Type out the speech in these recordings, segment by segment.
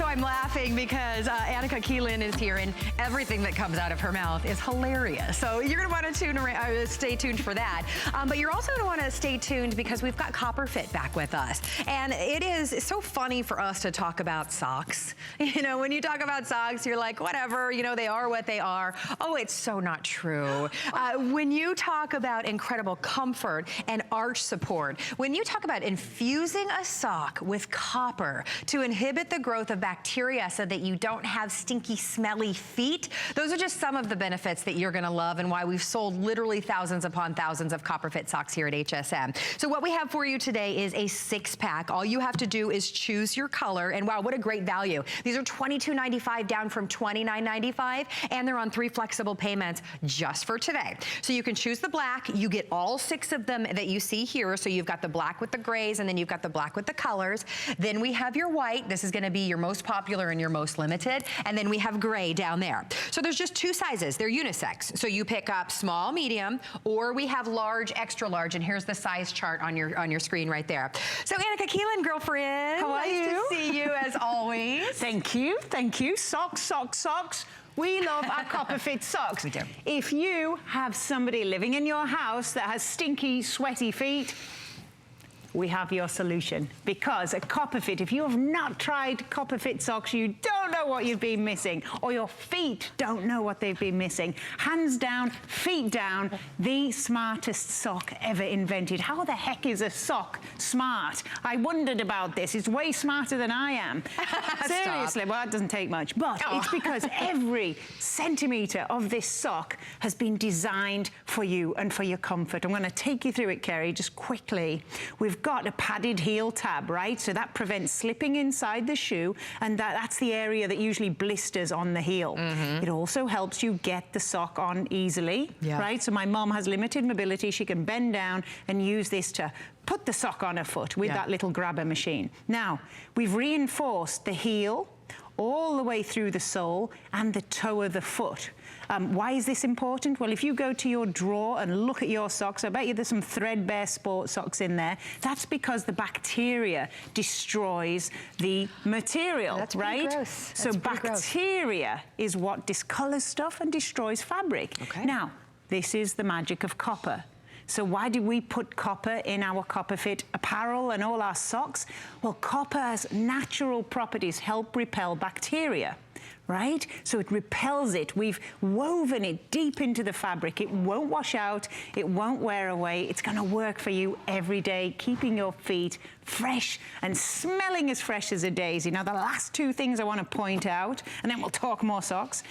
I'm laughing because Annika Keelan is here and everything that comes out of her mouth is hilarious. So you're gonna wanna stay tuned for that. But you're also gonna wanna stay tuned because we've got Copper Fit back with us. And it is so funny for us to talk about socks. You know, when you talk about socks, you're like, whatever, you know, they are what they are. Oh, it's so not true. When you talk about incredible comfort and arch support, when you talk about infusing a sock with copper to inhibit the growth of bacteria so that you don't have stinky, smelly feet, those are just some of the benefits that you're gonna love and why we've sold literally thousands upon thousands of Copper Fit socks here at HSN. So what we have for you today is a 6-pack. All you have to do is choose your color, and wow, what a great value. These are $22.95 down from $29.95, and they're on 3 flexible payments just for today. So you can choose the black. You get all 6 of them that you see here. So you've got the black with the grays, and then you've got the black with the colors. Then we have your white. This is gonna be your most popular and your most limited. And then we have gray down there. So there's just 2 sizes. They're unisex. So you pick up small, medium, or we have large, extra large, and here's the size chart on your screen right there. So Annika Keelan, girlfriend. How are you? Nice to see you as always. Thank you, thank you. Socks, socks, socks. We love our Copper Fit socks. We do. If you have somebody living in your house that has stinky, sweaty feet, we have your solution. Because at Copper Fit, if you have not tried Copper Fit socks, you don't know what you've been missing, or your feet don't know what they've been missing. Hands down, feet down, the smartest sock ever invented. How the heck is a sock smart? I wondered about this. It's way smarter than I am. Seriously, well, that doesn't take much. But it's because every centimeter of this sock has been designed for you and for your comfort. I'm gonna take you through it, Kerry, just quickly. We've got a padded heel tab, right? So that prevents slipping inside the shoe, and that's the area that usually blisters on the heel. It also helps you get the sock on easily, right? So my mom has limited mobility. She can bend down and use this to put the sock on her foot with that little grabber machine. Now, we've reinforced the heel all the way through the sole and the toe of the foot. Why is this important? Well, if you go to your drawer and look at your socks, I bet you there's some threadbare sport socks in there. That's because the bacteria destroys the material, That's right? Gross. So bacteria is what discolors stuff and destroys fabric. Okay. Now, this is the magic of copper. So why do we put copper in our Copper Fit apparel and all our socks? Well, copper's natural properties help repel bacteria, right? So it repels it. We've woven it deep into the fabric. It won't wash out. It won't wear away. It's gonna work for you every day, keeping your feet fresh and smelling as fresh as a daisy. Now, the last 2 things I wanna point out, and then we'll talk more socks.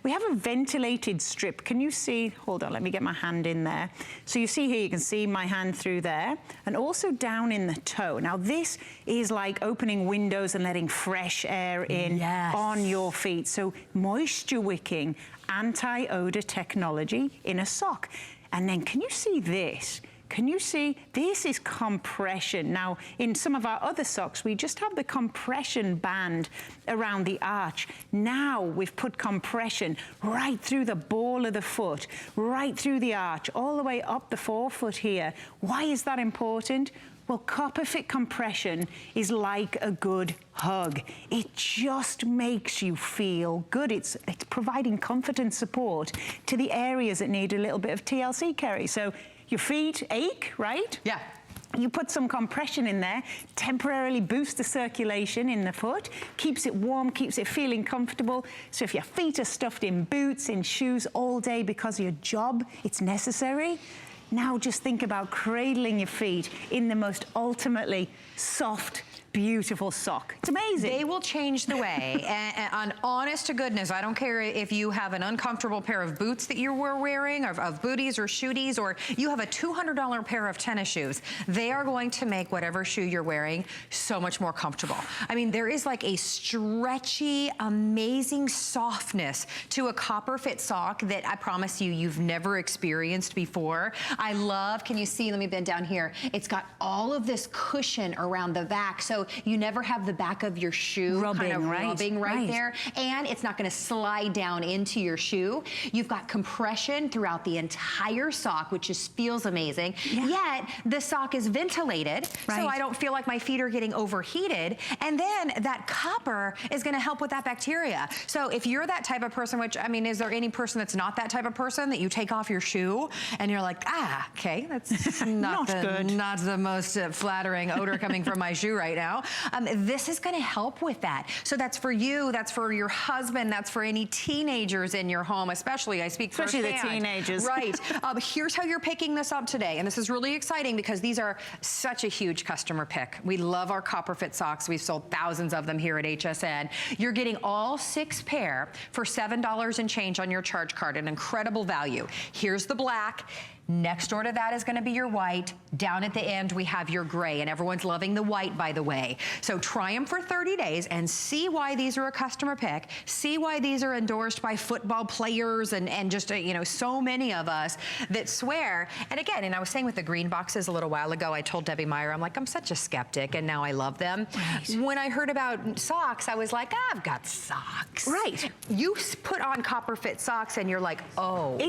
We have a ventilated strip. Can you see? Hold on, let me get my hand in there. So you see here, you can see my hand through there, and also down in the toe. Now this is like opening windows and letting fresh air in on your feet. So moisture wicking, anti-odor technology in a sock. And then can you see this? Can you see? This is compression. Now, in some of our other socks, we just have the compression band around the arch. Now we've put compression right through the ball of the foot, right through the arch, all the way up the forefoot here. Why is that important? Well, Copper Fit compression is like a good hug. It just makes you feel good. It's providing comfort and support to the areas that need a little bit of TLC, Kerry. So your feet ache, right? Yeah. You put some compression in there, temporarily boosts the circulation in the foot, keeps it warm, keeps it feeling comfortable. So if your feet are stuffed in boots, in shoes all day because of your job, it's necessary. Now just think about cradling your feet in the most ultimately soft, beautiful sock. It's amazing. They will change the way. And honest to goodness, I don't care if you have an uncomfortable pair of boots that you were wearing, of booties or shooties, or you have a $200 pair of tennis shoes. They are going to make whatever shoe you're wearing so much more comfortable. I mean, there is like a stretchy, amazing softness to a Copper Fit sock that I promise you, you've never experienced before. I love, can you see, let me bend down here. It's got all of this cushion around the back. So so you never have the back of your shoe rubbing, kind of rubbing right there, and it's not gonna slide down into your shoe. You've got compression throughout the entire sock, which just feels amazing. Yet the sock is ventilated, so I don't feel like my feet are getting overheated. And then that copper is gonna help with that bacteria. So if you're that type of person, which, I mean, is there any person that's not that type of person, that you take off your shoe and you're like, ah, okay, that's not the most flattering odor coming from my shoe right now. This is gonna help with that. So that's for you, that's for your husband, that's for any teenagers in your home, especially, I speak especially firsthand. the teenagers. Right. Here's how you're picking this up today, and this is really exciting because these are such a huge customer pick. We love our copper fit socks. We've sold thousands of them here at HSN. You're getting all 6 pair for $7 and change on your charge card, an incredible value. Here's the black. Next door to that is gonna be your white. Down at the end, we have your gray, and everyone's loving the white, by the way. So try them for 30 days and see why these are a customer pick. See why these are endorsed by football players and just, you know, so many of us that swear. And again, and I was saying with the green boxes a little while ago, I told Debbie Meyer, I'm like, I'm such a skeptic, and now I love them. When I heard about socks, I was like, I've got socks. Right. You put on copper fit socks and you're like, oh.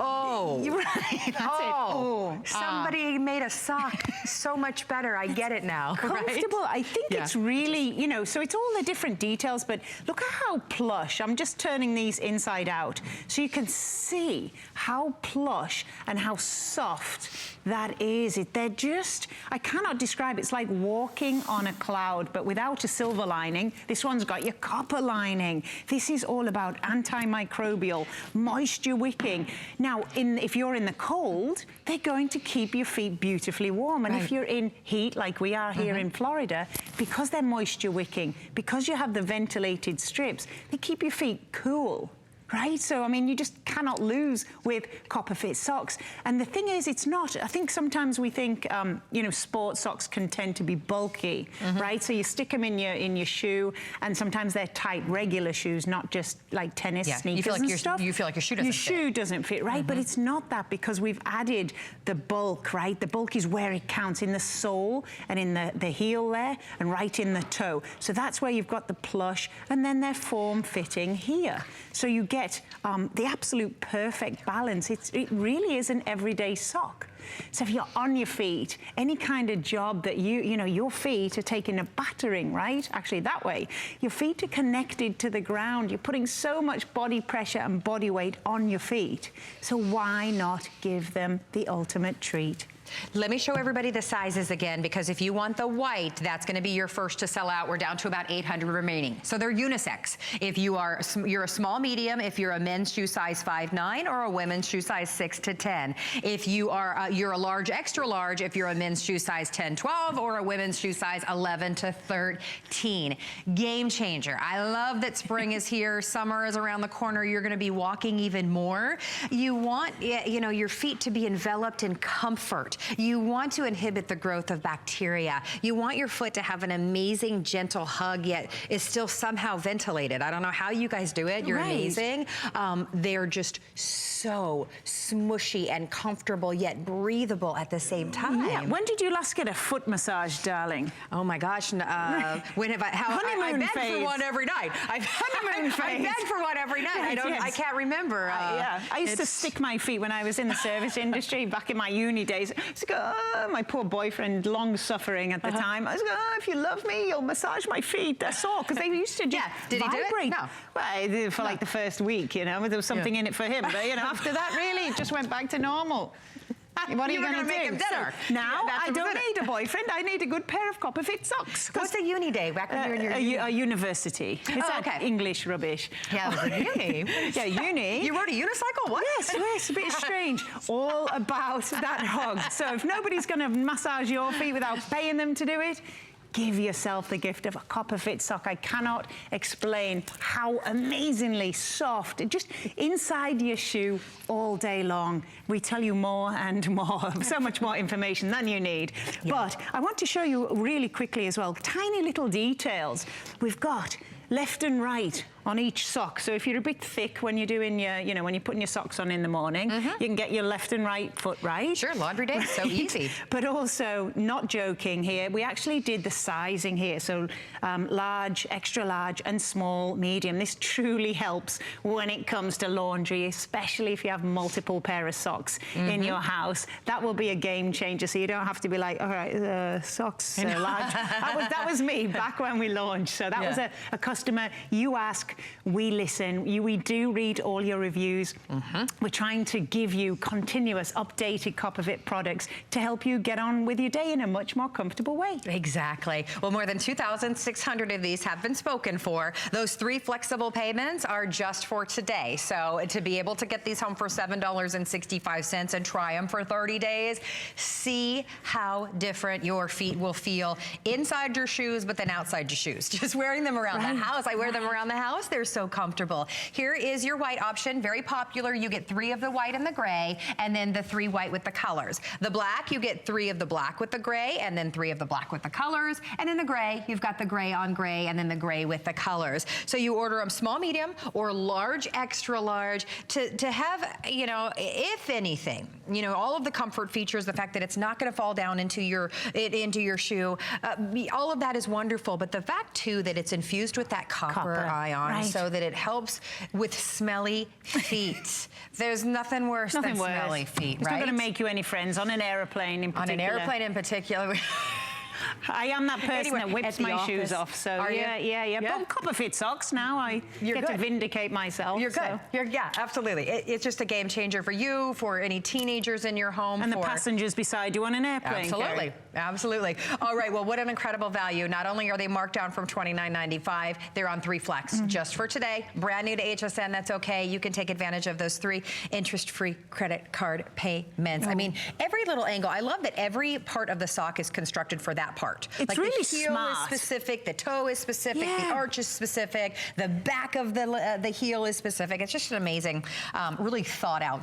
Oh. You're right. That's it. Oh. Somebody made a sock so much better. I get it now. Comfortable. Right? I think it's really, you know, so it's all the different details, but look at how plush. I'm just turning these inside out so you can see how plush and how soft that is. They're just, I cannot describe. It's like walking on a cloud, but without a silver lining. This one's got your copper lining. This is all about antimicrobial, moisture wicking. Now, if you're in the cold, they're going to keep your feet beautifully warm. And if you're in heat, like we are here in Florida, because they're moisture wicking, because you have the ventilated strips, they keep your feet cool. Right? So, I mean, you just cannot lose with copper fit socks. And the thing is, it's not, I think sometimes we think, you know, sports socks can tend to be bulky, right? So you stick them in your shoe, and sometimes they're tight, regular shoes, not just like tennis sneakers and stuff. You feel like your shoe doesn't fit. Your shoe doesn't fit, right? But it's not that, because we've added the bulk, right? The bulk is where it counts, in the sole and in the heel there, and right in the toe. So that's where you've got the plush, and then they're form-fitting here. So you get the absolute perfect balance. It really is an everyday sock. So if you're on your feet, any kind of job that you know, your feet are taking a battering, right? Actually, that way. Your feet are connected to the ground. You're putting so much body pressure and body weight on your feet. So why not give them the ultimate treat? Let me show everybody the sizes again, because if you want the white, that's going to be your first to sell out. We're down to about 800 remaining. So they're unisex. If you're a small medium, if you're a men's shoe size 5'9", or a women's shoe size 6 to 10. If you are you're a large, extra large, if you're a men's shoe size 10, 12, or a women's shoe size 11 to 13. Game changer. I love that spring is here. Summer is around the corner. You're going to be walking even more. You want, you know, your feet to be enveloped in comfort. You want to inhibit the growth of bacteria. You want your foot to have an amazing, gentle hug, yet is still somehow ventilated. I don't know how you guys do it. You're amazing. They're just so smushy and comfortable, yet breathable at the same time. Yeah. When did you last get a foot massage, darling? Oh my gosh. When have I beg for one every night. I beg for one every night. I can't remember. I used to stick my feet when I was in the service industry back in my uni days. I was like, oh, my poor boyfriend, long suffering at the time. I was like, oh, if you love me, you'll massage my feet. They're sore, because they used to just Did vibrate. He do it? No. Well, I did for like the first week, you know, but there was something in it for him. But, you know, after that, really, it just went back to normal. What are you going to do? Make him dinner. So now I don't need a boyfriend. I need a good pair of copper fit socks. What's a uni day? Back when you were in your a university. It's that English rubbish. Yeah, it was a uni. Yeah, uni. You rode a unicycle? What? Yes, a bit strange. All about that hug. So if nobody's going to massage your feet without paying them to do it, give yourself the gift of a copper fit sock. I cannot explain how amazingly soft, just inside your shoe all day long. We tell you more and more, so much more information than you need. But I want to show you really quickly as well, tiny little details. We've got left and right on each sock. So if you're a bit thick when you're doing your, you know, when you're putting your socks on in the morning, you can get your left and right foot right. Sure, laundry day, so easy. But also, not joking here, we actually did the sizing here. So large, extra large, and small, medium. This truly helps when it comes to laundry, especially if you have multiple pair of socks in your house. That will be a game changer, so you don't have to be like, all right, socks large. That was me back when we launched. So that was a customer. You ask, we listen. We do read all your reviews. We're trying to give you continuous, updated CopperFit products to help you get on with your day in a much more comfortable way. Exactly. Well, more than 2,600 of these have been spoken for. Those 3 flexible payments are just for today. So to be able to get these home for $7.65 and try them for 30 days, see how different your feet will feel inside your shoes, but then outside your shoes. Just wearing them around the house. I wear them around the house. They're so comfortable. Here is your white option. Very popular. You get 3 of the white and the gray, and then the 3 white with the colors. The black, you get 3 of the black with the gray, and then 3 of the black with the colors. And in the gray, you've got the gray on gray, and then the gray with the colors. So you order them small, medium, or large, extra large to have, you know, if anything, you know, all of the comfort features, the fact that it's not going to fall down into your shoe, all of that is wonderful. But the fact too that it's infused with that copper ion, so that it helps with smelly feet. There's nothing worse than smelly feet, It's not going to make you any friends on an airplane in particular. On an airplane in particular. I am that person that whips my shoes off. So yeah. But CopperFit socks now. I get to vindicate myself. You're good. Yeah, absolutely. It's just a game changer for you, for any teenagers in your home, and the passengers beside you on an airplane. Absolutely, absolutely. All right. Well, what an incredible value. Not only are they marked down from $29.95, they're on 3 flex just for today. Brand new to HSN. That's okay. You can take advantage of those 3 interest-free credit card payments. I mean, every little angle. I love that every part of the sock is constructed for that part. It's like really the heel smart. is specific, the toe is specific, the arch is specific, the back of the heel is specific. It's just an amazing, really thought out